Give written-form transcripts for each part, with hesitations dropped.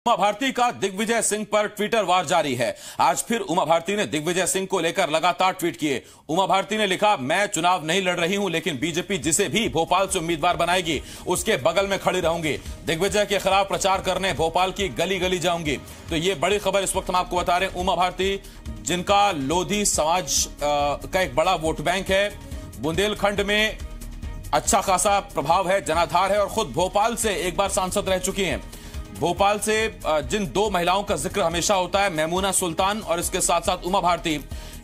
उमा भारती का दिग्विजय सिंह पर ट्विटर वार जारी है। आज फिर उमा भारती ने दिग्विजय सिंह को लेकर लगातार ट्वीट किए। उमा भारती ने लिखा, मैं चुनाव नहीं लड़ रही हूं, लेकिन बीजेपी जिसे भी भोपाल से उम्मीदवार बनाएगी उसके बगल में खड़ी रहूंगी। दिग्विजय के खिलाफ प्रचार करने भोपाल की गली गली जाऊंगी। तो ये बड़ी खबर इस वक्त हम आपको बता रहे हैं। उमा भारती, जिनका लोधी समाज का एक बड़ा वोट बैंक है, बुंदेलखंड में अच्छा खासा प्रभाव है, जनाधार है और खुद भोपाल से एक बार सांसद रह चुकी हैं। भोपाल से जिन दो महिलाओं का जिक्र हमेशा होता है, मेमूना सुल्तान और इसके साथ साथ उमा भारती,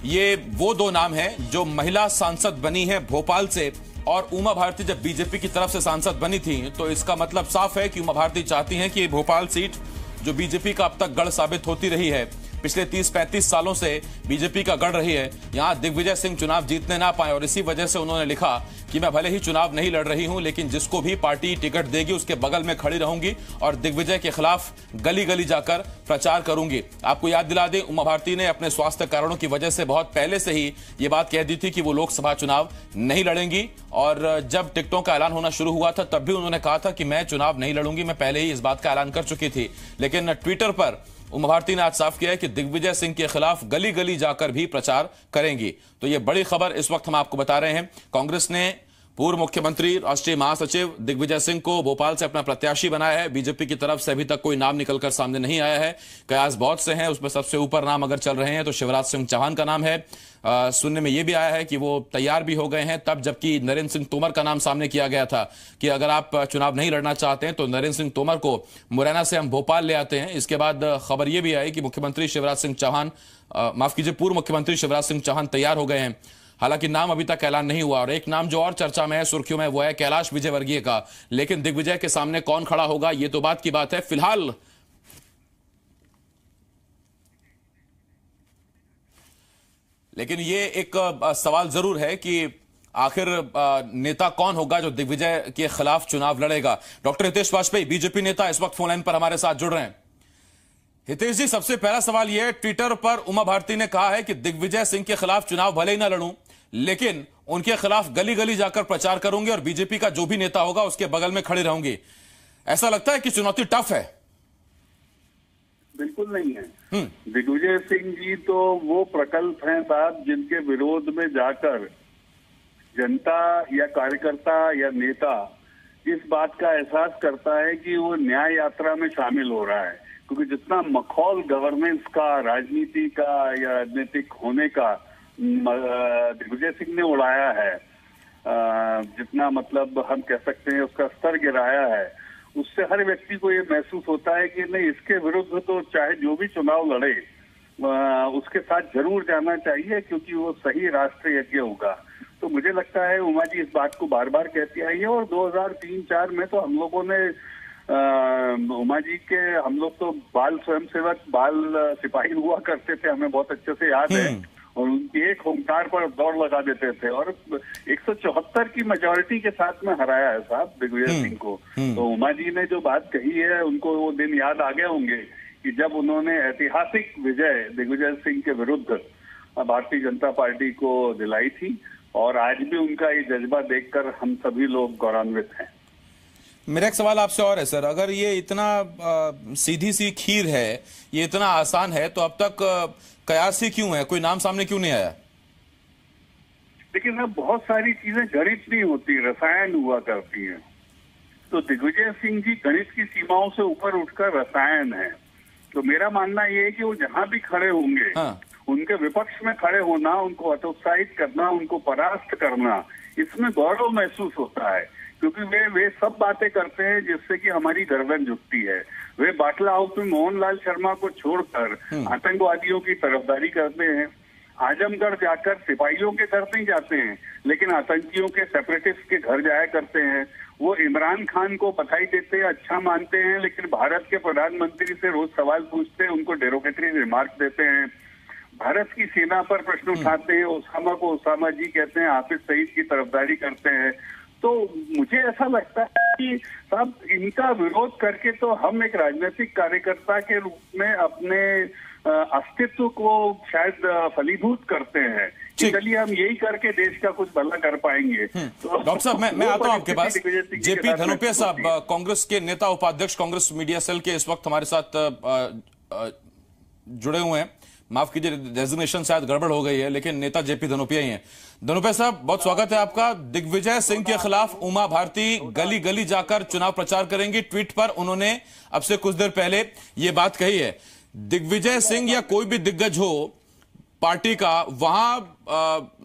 ये वो दो नाम हैं जो महिला सांसद बनी है भोपाल से। और उमा भारती जब बीजेपी की तरफ से सांसद बनी थी तो इसका मतलब साफ है कि उमा भारती चाहती हैं कि ये भोपाल सीट जो बीजेपी का अब तक गढ़ साबित होती रही है, पिछले 30-35 सालों से बीजेपी का गढ़ रही है, यहां दिग्विजय सिंह चुनाव जीतने ना पाए। और इसी वजह से उन्होंने लिखा कि मैं भले ही चुनाव नहीं लड़ रही हूं, लेकिन जिसको भी पार्टी टिकट देगी उसके बगल में खड़ी रहूंगी और दिग्विजय के खिलाफ गली गली जाकर प्रचार करूंगी। आपको याद दिला दें, उमा भारती ने अपने स्वास्थ्य कारणों की वजह से बहुत पहले से ही ये बात कह दी थी कि वो लोकसभा चुनाव नहीं लड़ेंगी। और जब टिकटों का ऐलान होना शुरू हुआ था तब भी उन्होंने कहा था कि मैं चुनाव नहीं लड़ूंगी, मैं पहले ही इस बात का ऐलान कर चुकी थी। लेकिन ट्विटर पर उमा भारती ने आज साफ किया है कि दिग्विजय सिंह के खिलाफ गली गली जाकर भी प्रचार करेंगी। तो यह बड़ी खबर इस वक्त हम आपको बता रहे हैं। कांग्रेस ने पूर्व मुख्यमंत्री, राष्ट्रीय महासचिव दिग्विजय सिंह को भोपाल से अपना प्रत्याशी बनाया है। बीजेपी की तरफ से अभी तक कोई नाम निकलकर सामने नहीं आया है। कयास बहुत से हैं, उसमें सबसे ऊपर नाम अगर चल रहे हैं तो शिवराज सिंह चौहान का नाम है। सुनने में यह भी आया है कि वो तैयार भी हो गए हैं, तब जबकि नरेंद्र सिंह तोमर का नाम सामने किया गया था कि अगर आप चुनाव नहीं लड़ना चाहते हैं तो नरेंद्र सिंह तोमर को मुरैना से हम भोपाल ले आते हैं। इसके बाद खबर यह भी आई कि मुख्यमंत्री शिवराज सिंह चौहान, माफ कीजिए, पूर्व मुख्यमंत्री शिवराज सिंह चौहान तैयार हो गए हैं। हालांकि नाम अभी तक ऐलान नहीं हुआ। और एक नाम जो और चर्चा में है, सुर्खियों में, वो है कैलाश विजयवर्गीय का। लेकिन दिग्विजय के सामने कौन खड़ा होगा ये तो बात की बात है। फिलहाल लेकिन ये एक सवाल जरूर है कि आखिर नेता कौन होगा जो दिग्विजय के खिलाफ चुनाव लड़ेगा। डॉक्टर हितेश वाजपेयी, बीजेपी नेता, इस वक्त फोन लाइन पर हमारे साथ जुड़ रहे हैं। हितेश जी, सबसे पहला सवाल यह है, ट्विटर पर उमा भारती ने कहा है कि दिग्विजय सिंह के खिलाफ चुनाव भले ही ना लड़ूं, लेकिन उनके खिलाफ गली गली जाकर प्रचार करूंगी और बीजेपी का जो भी नेता होगा उसके बगल में खड़ी रहूंगी। ऐसा लगता है कि चुनौती टफ है? बिल्कुल नहीं है। दिग्विजय सिंह जी तो वो प्रकल्प हैं साहब, जिनके विरोध में जाकर जनता या कार्यकर्ता या नेता इस बात का एहसास करता है कि वो न्याय यात्रा में शामिल हो रहा है। क्योंकि जितना मखौल गवर्नेंस का, राजनीति का या राजनीतिक होने का दिग्विजय सिंह ने उड़ाया है, जितना मतलब हम कह सकते हैं उसका स्तर गिराया है, उससे हर व्यक्ति को ये महसूस होता है कि नहीं, इसके विरुद्ध तो चाहे जो भी चुनाव लड़े उसके साथ जरूर जाना चाहिए, क्योंकि वो सही राष्ट्र यज्ञ होगा। तो मुझे लगता है उमा जी इस बात को बार बार कहती आई है। और 2003-04 में तो हम लोगों ने उमा जी के, हम लोग तो बाल स्वयंसेवक, बाल सिपाही हुआ करते थे, हमें बहुत अच्छे से याद है। और उनकी एक होमकार पर दौड़ लगा देते थे और 174 की मेजोरिटी के साथ में हराया है साहब दिग्विजय सिंह को। तो उमा जी ने जो बात कही है, उनको वो दिन याद आ गए होंगे कि जब उन्होंने ऐतिहासिक विजय दिग्विजय सिंह के विरुद्ध भारतीय जनता पार्टी को दिलाई थी। और आज भी उनका ये जज्बा देखकर हम सभी लोग गौरवान्वित हैं। मेरा एक सवाल आपसे और है सर, अगर ये इतना सीधी सी खीर है, ये इतना आसान है, तो अब तक कयास ही क्यों है? कोई नाम सामने क्यों नहीं आया? लेकिन अब बहुत सारी चीजें गणित नहीं होती, रसायन हुआ करती हैं। तो दिग्विजय सिंह जी गणित की सीमाओं से ऊपर उठकर रसायन है। तो मेरा मानना ये है कि वो जहां भी खड़े होंगे, उनके विपक्ष में खड़े होना, उनको हतोत्साहित करना, उनको परास्त करना, इसमें गौरव महसूस होता है। क्योंकि वे सब बातें करते हैं जिससे कि हमारी गर्दन झुकती है। वे बाटला हाउस में मोहनलाल शर्मा को छोड़कर आतंकवादियों की तरफदारी करते हैं। आजमगढ़ जाकर सिपाहियों के घर नहीं जाते हैं, लेकिन आतंकियों के, सेपरेटिस्ट के घर जाया करते हैं। वो इमरान खान को बधाई देते हैं, अच्छा मानते हैं, लेकिन भारत के प्रधानमंत्री से रोज सवाल पूछते हैं, उनको डेरोगेटरी रिमार्क देते हैं। भारत की सेना पर प्रश्न उठाते हैं, ओसामा को ओसामा जी कहते हैं, हाफिज सईद की तरफदारी करते हैं। तो मुझे ऐसा लगता है कि साहब इनका विरोध करके तो हम एक राजनीतिक कार्यकर्ता के रूप में अपने अस्तित्व को शायद फलीभूत करते हैं ठीक। चलिए हम यही करके देश का कुछ भला कर पाएंगे। तो डॉक्टर साहब मैं आता हूं आपके पास। दिग्विजय सिंह जी के जेपी साथ धनोपिया महसूस साहब, होती है। कांग्रेस के नेता उपाध्यक्ष, कांग्रेस मीडिया सेल के इस वक्त हमारे साथ जुड़े हुए हैं। माफ कीजिए, डेजिग्नेशन शायद गड़बड़ हो गई है, लेकिन नेता जेपी धनोपिया ही हैं। धनोपिया साहब, बहुत स्वागत है आपका। दिग्विजय सिंह के खिलाफ उमा भारती गली गली जाकर चुनाव प्रचार करेंगी। ट्वीट पर उन्होंने अब से कुछ देर पहले ये बात कही है। दिग्विजय सिंह या कोई भी दिग्गज हो पार्टी का, वहां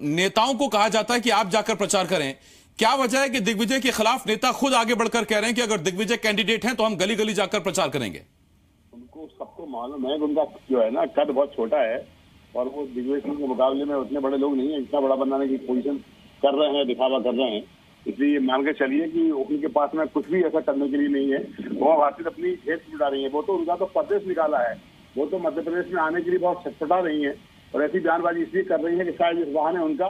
नेताओं को कहा जाता है कि आप जाकर प्रचार करें। क्या वजह है कि दिग्विजय के खिलाफ नेता खुद आगे बढ़कर कह रहे हैं कि अगर दिग्विजय कैंडिडेट हैं तो हम गली गली जाकर प्रचार करेंगे? उनको सबको मालूम है कि उनका जो है ना कद बहुत छोटा है और वो दिग्विजय सिंह के मुकाबले में उतने बड़े लोग नहीं है। इतना बड़ा बनाने की पोजीशन कर रहे हैं, दिखावा कर रहे हैं। इसलिए मान के चलिए कि उनके पास में कुछ भी ऐसा करने के लिए नहीं है। उमा भारती अपनी खेत जुटा रही है। वो तो उनका तो प्रदेश निकाला है, वो तो मध्य प्रदेश में आने के लिए बहुत छटपटा रही है और ऐसी बयानबाजी इसलिए कर रही है कि शायद इस बहाने उनका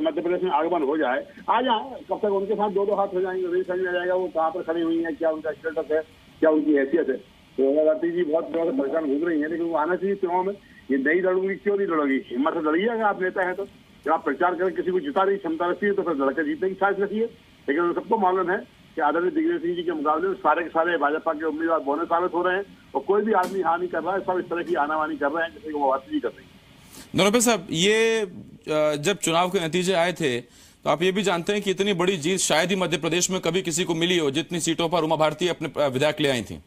मध्य प्रदेश में आगमन हो जाए। आ जाए, कब तक उनके साथ दो हाथ हो जाएंगे, वही समझ में आ जाएगा वो कहाँ पर खड़ी हुई है, क्या उनका स्टेटस है, क्या उनकी हैसियत है। तो उमा भारती जी बहुत ज्यादा परेशान घूम रही है, लेकिन वो आना चाहिए चुनाव में। ये नहीं लड़ूंगी, क्यों नहीं लड़ोगी? हिम्मत से लड़िए। अगर आप नेता है तो जब आप प्रचार करें, किसी को जिता रही क्षमता रखती है तो फिर लड़कर जीतने की साहस रखिए। लेकिन सबको मालूम है कि आदरणीय दिग्विजय सिंह जी के मुकाबले में सारे के सारे भाजपा के उम्मीदवार बोने साबित हो रहे हैं और कोई भी आदमी हानि कर रहा है, सब इस तरह की आनावानी कर रहे हैं जैसे उमा भारती जी कर रही है। धनोपिया साहब, ये जब चुनाव के नतीजे आए थे तो आप ये भी जानते हैं कि इतनी बड़ी जीत शायद ही मध्य प्रदेश में कभी किसी को मिली हो जितनी सीटों पर उमा भारती अपने विधायक ले आई थी।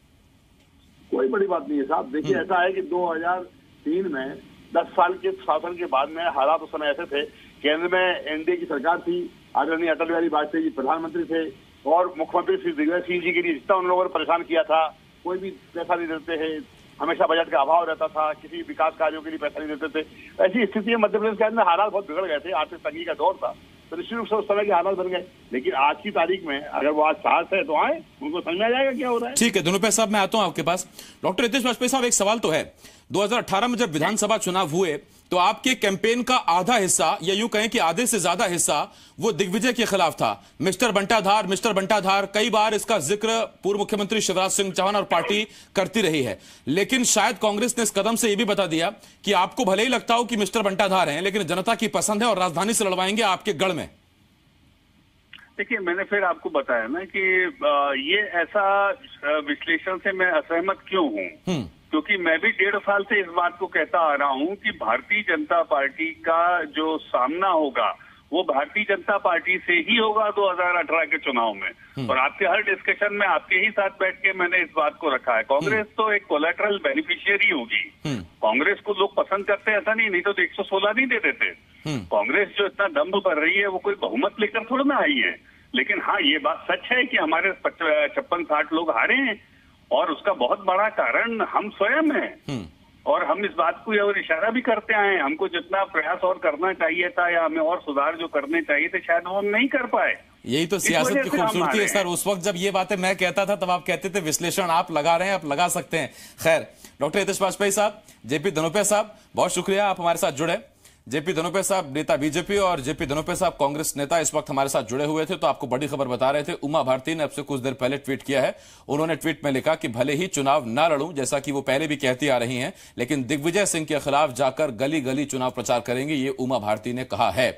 कोई बड़ी बात नहीं है साहब। देखिए, ऐसा है कि 2003 में 10 साल के शासन के बाद में हालात उस समय ऐसे थे। केंद्र में एनडीए की सरकार थी, आदरणीय अटल बिहारी वाजपेयी जी प्रधानमंत्री थे और मुख्यमंत्री श्री दिग्विजय सिंह जी के लिए जितना उन लोगों ने परेशान किया था, कोई भी पैसा नहीं देते हैं, हमेशा बजट का अभाव रहता था, किसी विकास कार्यों के लिए पैसा नहीं देते थे। ऐसी स्थिति में मध्य प्रदेश के अंदर हालात बहुत बिगड़ गए थे, आर्थिक तंगी का दौर था, तो निश्चित रूप से उस तरह के हालात बन गए। लेकिन आज की तारीख में अगर वो आज साहस है तो आए, उनको समझ में आ जाएगा क्या हो रहा है। ठीक है धनोपिया साहब, मैं आता हूं आपके पास। डॉक्टर हितेश वाजपेयी साहब, एक सवाल तो है, 2018 में जब विधानसभा चुनाव हुए तो आपके कैंपेन का आधा हिस्सा, या यूं कहें कि आधे से ज्यादा हिस्सा, वो दिग्विजय के खिलाफ था। मिस्टर बंटाधार, कई बार इसका जिक्र पूर्व मुख्यमंत्री शिवराज सिंह चौहान और पार्टी करती रही है। लेकिन शायद कांग्रेस ने इस कदम से यह भी बता दिया कि आपको भले ही लगता हो कि मिस्टर बंटाधार हैं, लेकिन जनता की पसंद है और राजधानी से लड़वाएंगे आपके गढ़ में। देखिए, मैंने फिर आपको बताया ना कि ये ऐसा विश्लेषण से मैं असहमत क्यों हूं, क्योंकि मैं भी 1.5 साल से इस बात को कहता आ रहा हूं कि भारतीय जनता पार्टी का जो सामना होगा वो भारतीय जनता पार्टी से ही होगा 2018 के चुनाव में। और आपके हर डिस्कशन में आपके ही साथ बैठ के मैंने इस बात को रखा है। कांग्रेस तो एक कोलैटरल बेनिफिशियरी होगी। कांग्रेस को लोग पसंद करते हैं ऐसा नहीं तो 116 नहीं दे देते। कांग्रेस जो इतना दम्भ भर रही है वो कोई बहुमत लेकर थोड़ा ना आई है। लेकिन हाँ, ये बात सच है कि हमारे 56-60 लोग हारे हैं और उसका बहुत बड़ा कारण हम स्वयं हैं। और हम इस बात को और इशारा भी करते आए हैं। हमको जितना प्रयास और करना चाहिए था या हमें और सुधार जो करने चाहिए थे, शायद वो हम नहीं कर पाए। यही तो सियासत की खूबसूरती है सर। उस वक्त जब ये बातें मैं कहता था तब आप कहते थे विश्लेषण आप लगा रहे हैं, आप लगा सकते हैं। खैर, डॉक्टर हितेश वाजपेयी साहब, जेपी धनोपिया साहब, बहुत शुक्रिया आप हमारे साथ जुड़े। जेपी धनोपिया साहब नेता बीजेपी और जेपी धनोपिया साहब कांग्रेस नेता इस वक्त हमारे साथ जुड़े हुए थे, तो आपको बड़ी खबर बता रहे थे। उमा भारती ने अब से कुछ देर पहले ट्वीट किया है। उन्होंने ट्वीट में लिखा कि भले ही चुनाव ना लड़ूं, जैसा कि वो पहले भी कहती आ रही हैं, लेकिन दिग्विजय सिंह के खिलाफ जाकर गली गली चुनाव प्रचार करेंगे, ये उमा भारती ने कहा है।